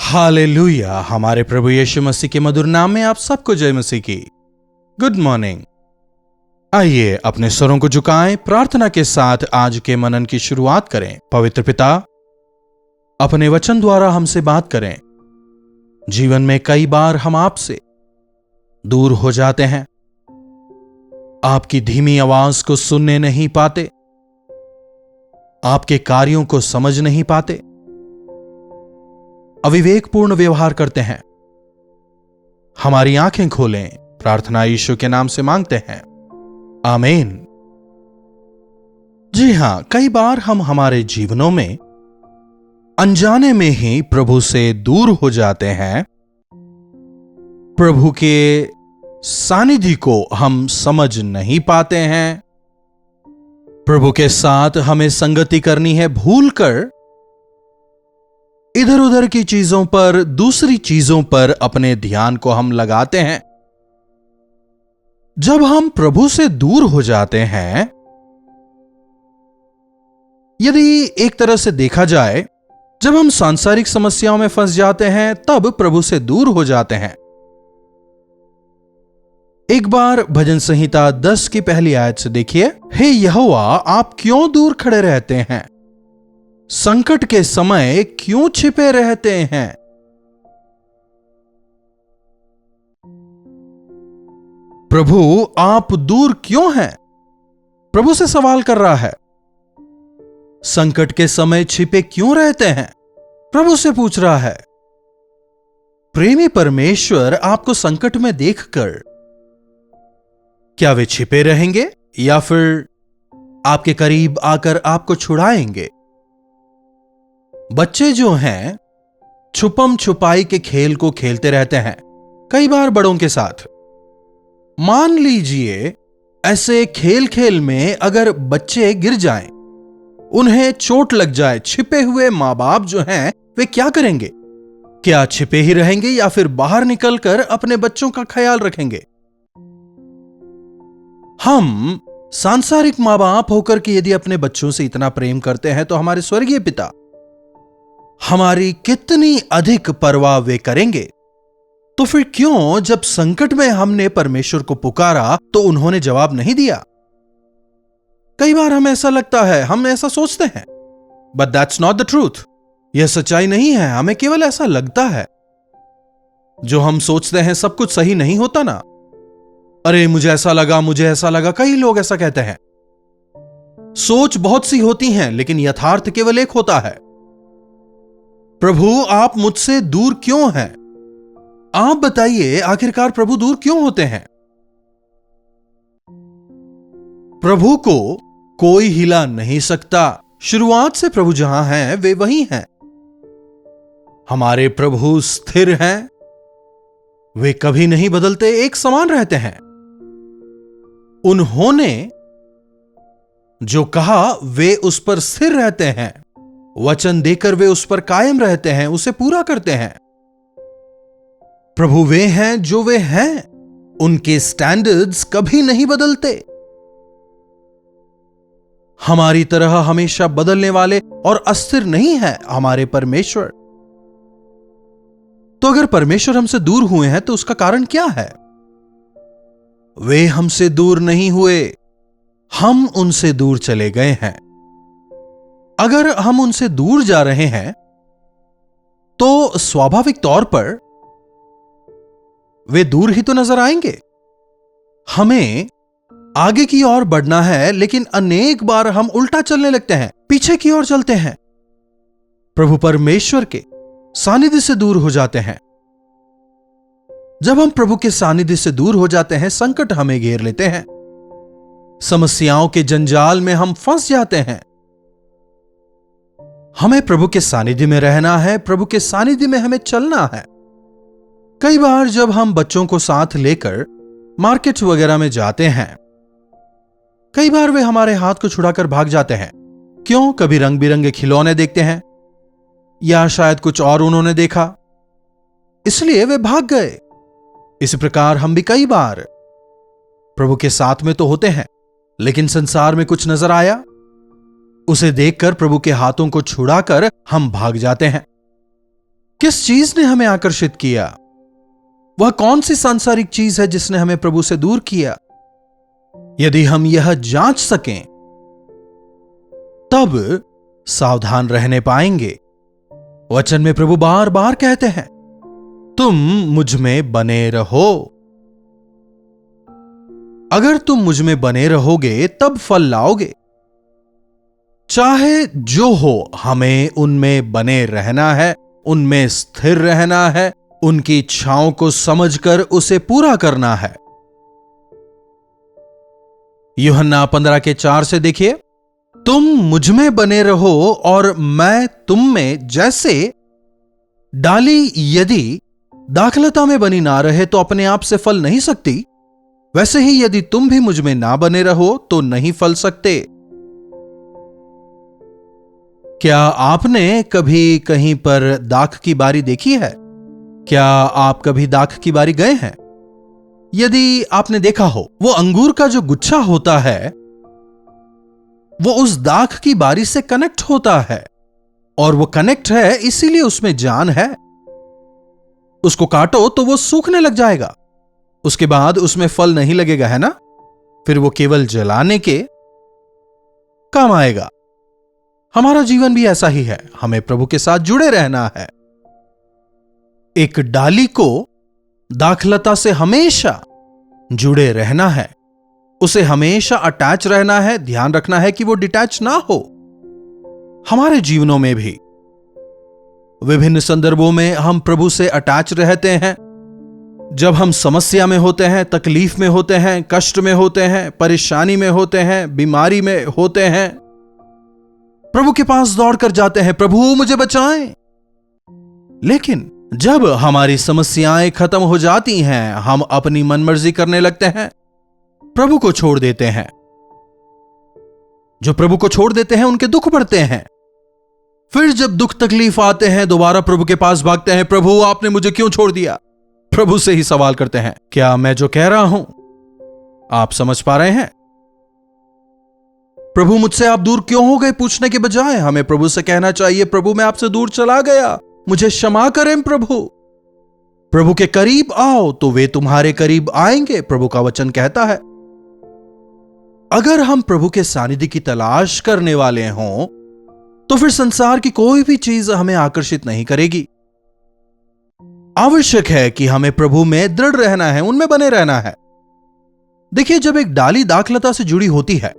Hallelujah. हमारे प्रभु यीशु मसीह के मधुर नाम में आप सबको जय मसीह की। Good morning. आइए अपने स्वरों को झुकाएं, प्रार्थना के साथ आज के मनन की शुरुआत करें। पवित्र पिता, अपने वचन द्वारा हमसे बात करें। जीवन में कई बार हम आपसे दूर हो जाते हैं, आपकी धीमी आवाज को सुनने नहीं पाते, आपके कार्यों को समझ नहीं पाते, अविवेकपूर्ण व्यवहार करते हैं। हमारी आंखें खोलें, प्रार्थना यीशु के नाम से मांगते हैं, आमीन। जी हां, कई बार हम हमारे जीवनों में अनजाने में ही प्रभु से दूर हो जाते हैं। प्रभु के सानिध्य को हम समझ नहीं पाते हैं। प्रभु के साथ हमें संगति करनी है, भूलकर इधर उधर की चीजों पर, दूसरी चीजों पर अपने ध्यान को हम लगाते हैं। जब हम प्रभु से दूर हो जाते हैं, यदि एक तरह से देखा जाए, जब हम सांसारिक समस्याओं में फंस जाते हैं तब प्रभु से दूर हो जाते हैं। एक बार भजन संहिता 10 की पहली आयत से देखिए, हे यहोवा, आप क्यों दूर खड़े रहते हैं? संकट के समय क्यों छिपे रहते हैं? प्रभु, आप दूर क्यों हैं? प्रभु से सवाल कर रहा है। संकट के समय छिपे क्यों रहते हैं? प्रभु से पूछ रहा है। प्रेमी परमेश्वर आपको संकट में देखकर क्या वे छिपे रहेंगे या फिर आपके करीब आकर आपको छुड़ाएंगे? बच्चे जो हैं, छुपम छुपाई के खेल को खेलते रहते हैं, कई बार बड़ों के साथ। मान लीजिए ऐसे खेल खेल में अगर बच्चे गिर जाएं, उन्हें चोट लग जाए, छिपे हुए मां बाप जो हैं वे क्या करेंगे? क्या छिपे ही रहेंगे या फिर बाहर निकलकर अपने बच्चों का ख्याल रखेंगे? हम सांसारिक मां बाप होकर के यदि अपने बच्चों से इतना प्रेम करते हैं तो हमारे स्वर्गीय पिता हमारी कितनी अधिक परवाह वे करेंगे। तो फिर क्यों जब संकट में हमने परमेश्वर को पुकारा तो उन्होंने जवाब नहीं दिया? कई बार हमें ऐसा लगता है, हम ऐसा सोचते हैं, but that's not the truth. यह सच्चाई नहीं है, हमें केवल ऐसा लगता है। जो हम सोचते हैं सब कुछ सही नहीं होता ना। अरे मुझे ऐसा लगा, कई लोग ऐसा कहते हैं। सोच बहुत सी होती हैं लेकिन यथार्थ केवल एक होता है। प्रभु, आप मुझसे दूर क्यों हैं? आप बताइए, आखिरकार प्रभु दूर क्यों होते हैं? प्रभु को कोई हिला नहीं सकता। शुरुआत से प्रभु जहां हैं वे वहीं हैं। हमारे प्रभु स्थिर हैं, वे कभी नहीं बदलते, एक समान रहते हैं। उन्होंने जो कहा वे उस पर स्थिर रहते हैं। वचन देकर वे उस पर कायम रहते हैं, उसे पूरा करते हैं। प्रभु वे हैं जो वे हैं, उनके स्टैंडर्ड्स कभी नहीं बदलते। हमारी तरह हमेशा बदलने वाले और अस्थिर नहीं है हमारे परमेश्वर। तो अगर परमेश्वर हमसे दूर हुए हैं तो उसका कारण क्या है? वे हमसे दूर नहीं हुए, हम उनसे दूर चले गए हैं। अगर हम उनसे दूर जा रहे हैं तो स्वाभाविक तौर पर वे दूर ही तो नजर आएंगे। हमें आगे की ओर बढ़ना है लेकिन अनेक बार हम उल्टा चलने लगते हैं, पीछे की ओर चलते हैं। प्रभु परमेश्वर के सानिध्य से दूर हो जाते हैं। जब हम प्रभु के सानिध्य से दूर हो जाते हैं, संकट हमें घेर लेते हैं, समस्याओं के जंजाल में हम फंस जाते हैं। हमें प्रभु के सानिध्य में रहना है, प्रभु के सानिध्य में हमें चलना है। कई बार जब हम बच्चों को साथ लेकर मार्केट वगैरह में जाते हैं, कई बार वे हमारे हाथ को छुड़ाकर भाग जाते हैं। क्यों? कभी रंग बिरंगे खिलौने देखते हैं या शायद कुछ और उन्होंने देखा, इसलिए वे भाग गए। इसी प्रकार हम भी कई बार प्रभु के साथ में तो होते हैं लेकिन संसार में कुछ नजर आया, उसे देखकर प्रभु के हाथों को छुड़ाकर हम भाग जाते हैं। किस चीज ने हमें आकर्षित किया? वह कौन सी सांसारिक चीज है जिसने हमें प्रभु से दूर किया? यदि हम यह जांच सकें तब सावधान रहने पाएंगे। वचन में प्रभु बार बार कहते हैं, तुम मुझ में बने रहो। अगर तुम मुझ में बने रहोगे तब फल लाओगे। चाहे जो हो, हमें उनमें बने रहना है, उनमें स्थिर रहना है, उनकी इच्छाओं को समझकर उसे पूरा करना है। यूहन्ना 15:4 से देखिए, तुम मुझ में बने रहो और मैं तुम में, जैसे डाली यदि दाखलता में बनी ना रहे तो अपने आप से फल नहीं सकती, वैसे ही यदि तुम भी मुझ में ना बने रहो तो नहीं फल सकते। क्या आपने कभी कहीं पर दाख की बारी देखी है? क्या आप कभी दाख की बारी गए हैं? यदि आपने देखा हो, वो अंगूर का जो गुच्छा होता है वो उस दाख की बारी से कनेक्ट होता है, और वो कनेक्ट है इसीलिए उसमें जान है। उसको काटो तो वो सूखने लग जाएगा, उसके बाद उसमें फल नहीं लगेगा, है ना? फिर वो केवल जलाने के काम आएगा। हमारा जीवन भी ऐसा ही है, हमें प्रभु के साथ जुड़े रहना है। एक डाली को दाखलता से हमेशा जुड़े रहना है, उसे हमेशा अटैच रहना है, ध्यान रखना है कि वो डिटैच ना हो। हमारे जीवनों में भी विभिन्न संदर्भों में हम प्रभु से अटैच रहते हैं। जब हम समस्या में होते हैं, तकलीफ में होते हैं, कष्ट में होते हैं, परेशानी में होते हैं, बीमारी में होते हैं, प्रभु के पास दौड़कर जाते हैं, प्रभु मुझे बचाएं। लेकिन जब हमारी समस्याएं खत्म हो जाती हैं, हम अपनी मनमर्जी करने लगते हैं, प्रभु को छोड़ देते हैं। जो प्रभु को छोड़ देते हैं उनके दुख बढ़ते हैं। फिर जब दुख तकलीफ आते हैं, दोबारा प्रभु के पास भागते हैं, प्रभु आपने मुझे क्यों छोड़ दिया? प्रभु से ही सवाल करते हैं, क्या मैं जो कह रहा हूं आप समझ पा रहे हैं? प्रभु मुझसे आप दूर क्यों हो गए पूछने के बजाय हमें प्रभु से कहना चाहिए, प्रभु मैं आपसे दूर चला गया, मुझे क्षमा करें प्रभु। प्रभु के करीब आओ तो वे तुम्हारे करीब आएंगे, प्रभु का वचन कहता है। अगर हम प्रभु के सानिध्य की तलाश करने वाले हों तो फिर संसार की कोई भी चीज हमें आकर्षित नहीं करेगी। आवश्यक है कि हमें प्रभु में दृढ़ रहना है, उनमें बने रहना है। देखिए, जब एक डाली दाखलता से जुड़ी होती है,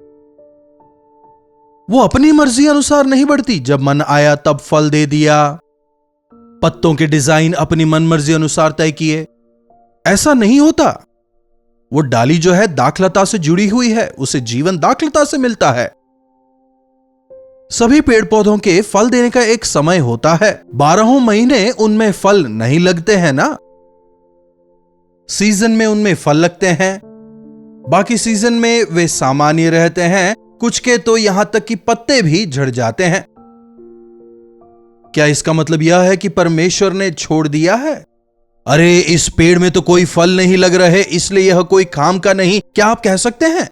वो अपनी मर्जी अनुसार नहीं बढ़ती। जब मन आया तब फल दे दिया, पत्तों के डिजाइन अपनी मनमर्जी अनुसार तय किए, ऐसा नहीं होता। वो डाली जो है दाखलता से जुड़ी हुई है, उसे जीवन दाखलता से मिलता है। सभी पेड़ पौधों के फल देने का एक समय होता है। 12 महीने उनमें फल नहीं लगते हैं ना। सीजन में उनमें फल लगते हैं, बाकी सीजन में वे सामान्य रहते हैं। कुछ के तो यहां तक कि पत्ते भी झड़ जाते हैं। क्या इसका मतलब यह है कि परमेश्वर ने छोड़ दिया है? अरे इस पेड़ में तो कोई फल नहीं लग रहे इसलिए यह कोई काम का नहीं, क्या आप कह सकते हैं?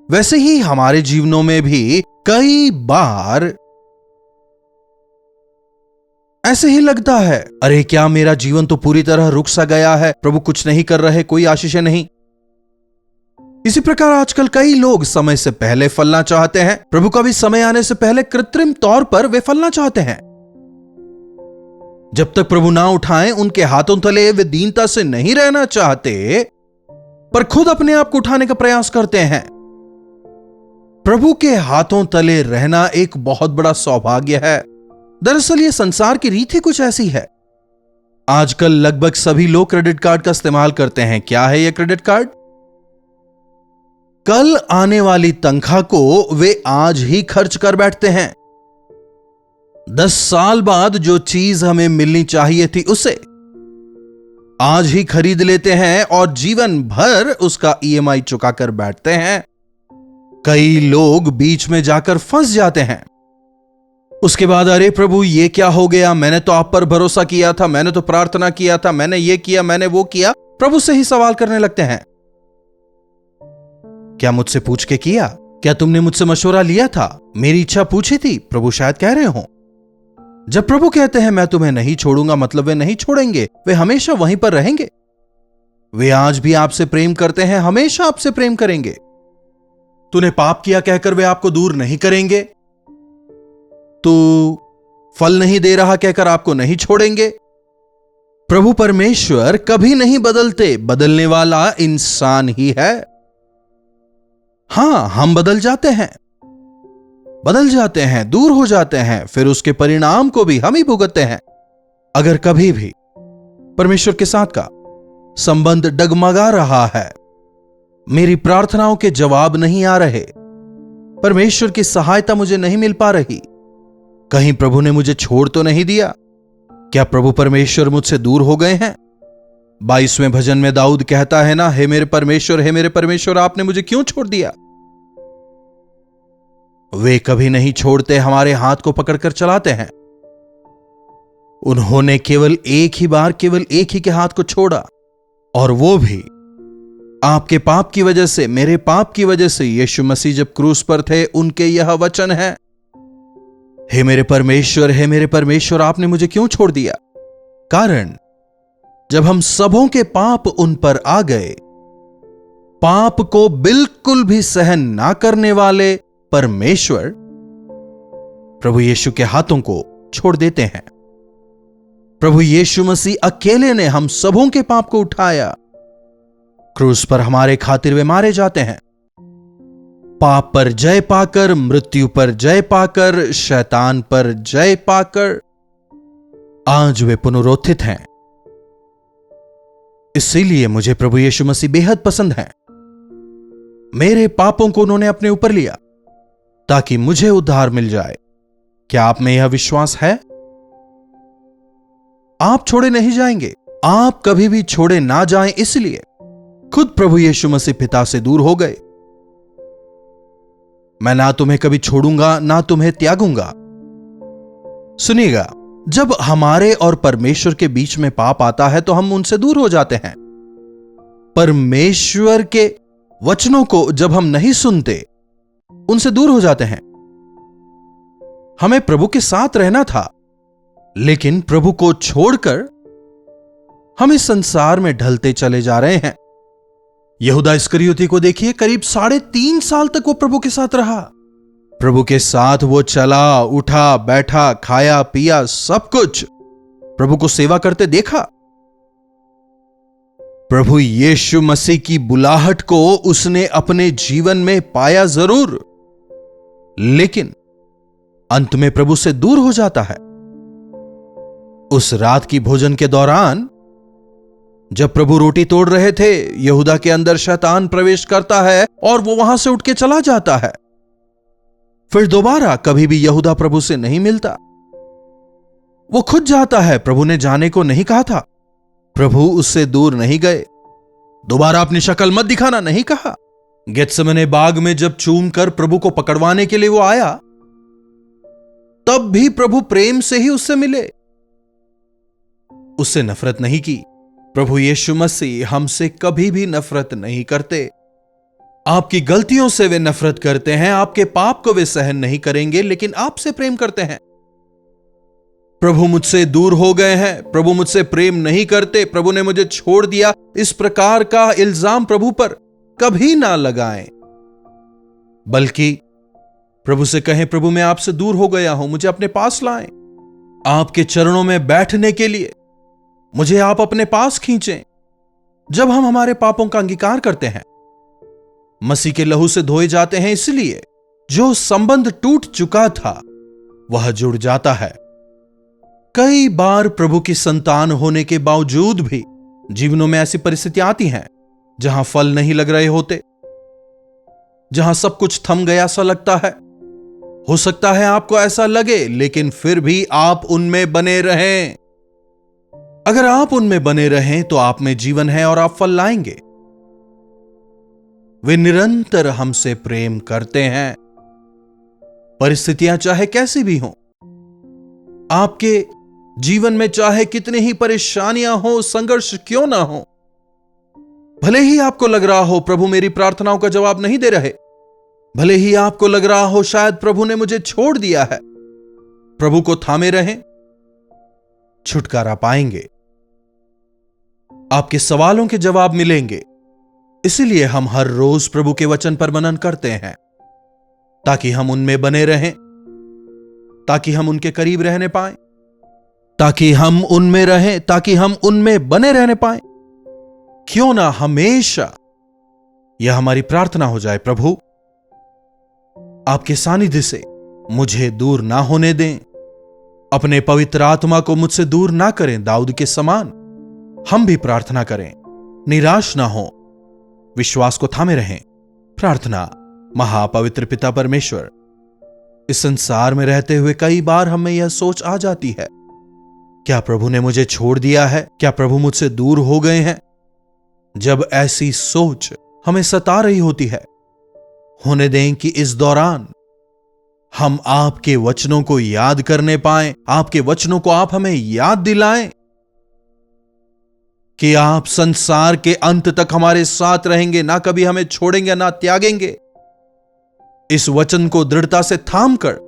वैसे ही हमारे जीवनों में भी कई बार ऐसे ही लगता है, अरे क्या मेरा जीवन तो पूरी तरह रुक सा गया है, प्रभु कुछ नहीं कर रहे, कोई आशीषें नहीं। इसी प्रकार आजकल कई लोग समय से पहले फलना चाहते हैं। प्रभु का भी समय आने से पहले कृत्रिम तौर पर वे फलना चाहते हैं। जब तक प्रभु ना उठाएं, उनके हाथों तले वे दीनता से नहीं रहना चाहते, पर खुद अपने आप को उठाने का प्रयास करते हैं। प्रभु के हाथों तले रहना एक बहुत बड़ा सौभाग्य है। दरअसल ये संसार की रीत ही कुछ ऐसी है। आजकल लगभग सभी लोग क्रेडिट कार्ड का इस्तेमाल करते हैं। क्या है यह क्रेडिट कार्ड? कल आने वाली तनख्वाह को वे आज ही खर्च कर बैठते हैं। 10 साल बाद जो चीज हमें मिलनी चाहिए थी उसे आज ही खरीद लेते हैं और जीवन भर उसका ईएमआई चुका कर बैठते हैं। कई लोग बीच में जाकर फंस जाते हैं। उसके बाद अरे प्रभु ये क्या हो गया, मैंने तो आप पर भरोसा किया था, मैंने तो प्रार्थना किया था, मैंने ये किया, मैंने वो किया। प्रभु से ही सवाल करने लगते हैं, क्या मुझसे पूछ के किया? क्या तुमने मुझसे मशवरा लिया था? मेरी इच्छा पूछी थी? प्रभु शायद कह रहे हो। जब प्रभु कहते हैं मैं तुम्हें नहीं छोड़ूंगा, मतलब वे नहीं छोड़ेंगे, वे हमेशा वहीं पर रहेंगे। वे आज भी आपसे प्रेम करते हैं, हमेशा आपसे प्रेम करेंगे। तूने पाप किया कहकर वे आपको दूर नहीं करेंगे। तू फल नहीं दे रहा कहकर आपको नहीं छोड़ेंगे। प्रभु परमेश्वर कभी नहीं बदलते, बदलने वाला इंसान ही है। हां, हम बदल जाते हैं, दूर हो जाते हैं, फिर उसके परिणाम को भी हम ही भुगतते हैं। अगर कभी भी परमेश्वर के साथ का संबंध डगमगा रहा है, मेरी प्रार्थनाओं के जवाब नहीं आ रहे, परमेश्वर की सहायता मुझे नहीं मिल पा रही, कहीं प्रभु ने मुझे छोड़ तो नहीं दिया, क्या प्रभु परमेश्वर मुझसे दूर हो गए हैं? 22वें भजन में दाऊद कहता है ना, हे मेरे परमेश्वर, आपने मुझे क्यों छोड़ दिया? वे कभी नहीं छोड़ते, हमारे हाथ को पकड़कर चलाते हैं। उन्होंने केवल एक ही बार, केवल एक ही के हाथ को छोड़ा, और वो भी आपके पाप की वजह से, मेरे पाप की वजह से। यीशु मसीह जब क्रूस पर थे, उनके यह वचन है, हे मेरे परमेश्वर, आपने मुझे क्यों छोड़ दिया? कारण जब हम सबों के पाप उन पर आ गए, पाप को बिल्कुल भी सहन ना करने वाले परमेश्वर प्रभु यीशु के हाथों को छोड़ देते हैं। प्रभु यीशु मसीह अकेले ने हम सबों के पाप को उठाया। क्रूस पर हमारे खातिर वे मारे जाते हैं। पाप पर जय पाकर, मृत्यु पर जय पाकर, शैतान पर जय पाकर आज वे पुनरुत्थित हैं। इसीलिए मुझे प्रभु यीशु मसीह बेहद पसंद हैं। मेरे पापों को उन्होंने अपने ऊपर लिया ताकि मुझे उद्धार मिल जाए। क्या आप में यह विश्वास है? आप छोड़े नहीं जाएंगे, आप कभी भी छोड़े ना जाएं, इसलिए खुद प्रभु यीशु मसीह पिता से दूर हो गए। मैं ना तुम्हें कभी छोड़ूंगा, ना तुम्हें त्यागूंगा। सुनिएगा, जब हमारे और परमेश्वर के बीच में पाप आता है तो हम उनसे दूर हो जाते हैं। परमेश्वर के वचनों को जब हम नहीं सुनते, उनसे दूर हो जाते हैं। हमें प्रभु के साथ रहना था, लेकिन प्रभु को छोड़कर हम इस संसार में ढलते चले जा रहे हैं। यहूदा इस्करियोती को देखिए, करीब 3.5 साल तक वो प्रभु के साथ रहा। प्रभु के साथ वो चला, उठा, बैठा, खाया, पिया, सब कुछ प्रभु को सेवा करते देखा। प्रभु यीशु मसीह की बुलाहट को उसने अपने जीवन में पाया जरूर, लेकिन अंत में प्रभु से दूर हो जाता है। उस रात की भोजन के दौरान जब प्रभु रोटी तोड़ रहे थे, यहूदा के अंदर शैतान प्रवेश करता है और वो वहां से उठ के चला जाता है। फिर दोबारा कभी भी यहूदा प्रभु से नहीं मिलता, वो खुद जाता है। प्रभु ने जाने को नहीं कहा था, प्रभु उससे दूर नहीं गए। दोबारा अपनी शक्ल मत दिखाना नहीं कहा। गेत्सेमने बाग में जब चूम कर प्रभु को पकड़वाने के लिए वो आया, तब भी प्रभु प्रेम से ही उससे मिले, उससे नफरत नहीं की। प्रभु यीशु मसीह हमसे कभी भी नफरत नहीं करते। आपकी गलतियों से वे नफरत करते हैं, आपके पाप को वे सहन नहीं करेंगे, लेकिन आपसे प्रेम करते हैं। प्रभु मुझसे दूर हो गए हैं, प्रभु मुझसे प्रेम नहीं करते, प्रभु ने मुझे छोड़ दिया, इस प्रकार का इल्जाम प्रभु पर कभी ना लगाएं, बल्कि प्रभु से कहें, प्रभु मैं आपसे दूर हो गया हूं, मुझे अपने पास लाएं। आपके चरणों में बैठने के लिए मुझे आप अपने पास खींचें। जब हम हमारे पापों का अंगीकार करते हैं, मसीह के लहू से धोए जाते हैं, इसलिए जो संबंध टूट चुका था वह जुड़ जाता है। कई बार प्रभु की संतान होने के बावजूद भी जीवनों में ऐसी परिस्थितियां आती हैं जहां फल नहीं लग रहे होते, जहां सब कुछ थम गया सा लगता है। हो सकता है आपको ऐसा लगे, लेकिन फिर भी आप उनमें बने रहें। अगर आप उनमें बने रहें तो आप में जीवन है और आप फल लाएंगे। वे निरंतर हमसे प्रेम करते हैं, परिस्थितियां चाहे कैसी भी हों, आपके जीवन में चाहे कितनी ही परेशानियां हो, संघर्ष क्यों ना हो, भले ही आपको लग रहा हो प्रभु मेरी प्रार्थनाओं का जवाब नहीं दे रहे, भले ही आपको लग रहा हो शायद प्रभु ने मुझे छोड़ दिया है, प्रभु को थामे रहें, छुटकारा पाएंगे, आपके सवालों के जवाब मिलेंगे। इसीलिए हम हर रोज प्रभु के वचन पर मनन करते हैं, ताकि हम उनमें बने रहें, ताकि हम उनके करीब रहने पाएं, ताकि हम उनमें रहें, ताकि हम उनमें बने रहने पाएं। क्यों ना हमेशा यह हमारी प्रार्थना हो जाए, प्रभु आपके सानिध्य से मुझे दूर ना होने दें, अपने पवित्र आत्मा को मुझसे दूर ना करें। दाऊद के समान हम भी प्रार्थना करें, निराश ना हो, विश्वास को थामे रहें। प्रार्थना। महापवित्र पिता परमेश्वर, इस संसार में रहते हुए कई बार हमें यह सोच आ जाती है, क्या प्रभु ने मुझे छोड़ दिया है? क्या प्रभु मुझसे दूर हो गए हैं? जब ऐसी सोच हमें सता रही होती है, होने दें कि इस दौरान हम आपके वचनों को याद करने पाएं, आपके वचनों को आप हमें याद दिलाएं कि आप संसार के अंत तक हमारे साथ रहेंगे, ना कभी हमें छोड़ेंगे ना त्यागेंगे। इस वचन को दृढ़ता से थाम कर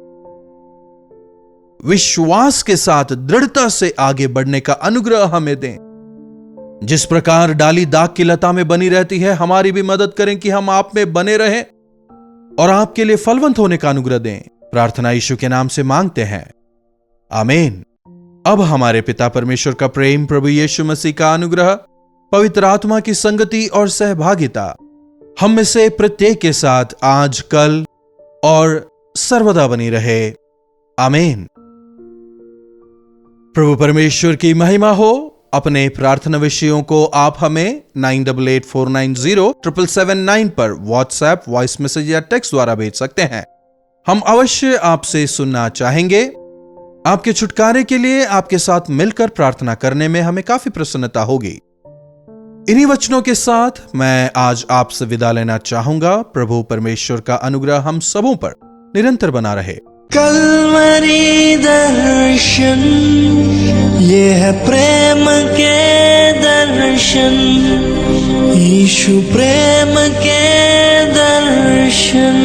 विश्वास के साथ दृढ़ता से आगे बढ़ने का अनुग्रह हमें दें। जिस प्रकार डाली दाग की लता में बनी रहती है, हमारी भी मदद करें कि हम आप में बने रहें और आपके लिए फलवंत होने का अनुग्रह दें। प्रार्थना यीशु के नाम से मांगते हैं, आमीन। अब हमारे पिता परमेश्वर का प्रेम, प्रभु यीशु मसीह का अनुग्रह, पवित्र आत्मा की संगति और सहभागिता हम में से प्रत्येक के साथ आज, कल और सर्वदा बनी रहे, आमीन। प्रभु परमेश्वर की महिमा हो। अपने प्रार्थना विषयों को आप हमें 9884907779 पर व्हाट्सएप, वॉइस मैसेज या टेक्स्ट द्वारा भेज सकते हैं। हम अवश्य आपसे सुनना चाहेंगे। आपके छुटकारे के लिए आपके साथ मिलकर प्रार्थना करने में हमें काफी प्रसन्नता होगी। इन्हीं वचनों के साथ मैं आज आपसे विदा लेना चाहूंगा। प्रभु परमेश्वर का अनुग्रह हम सबों पर निरंतर बना रहे। कल्वरी दर्शन, ये है प्रेम के दर्शन, यीशु प्रेम के दर्शन।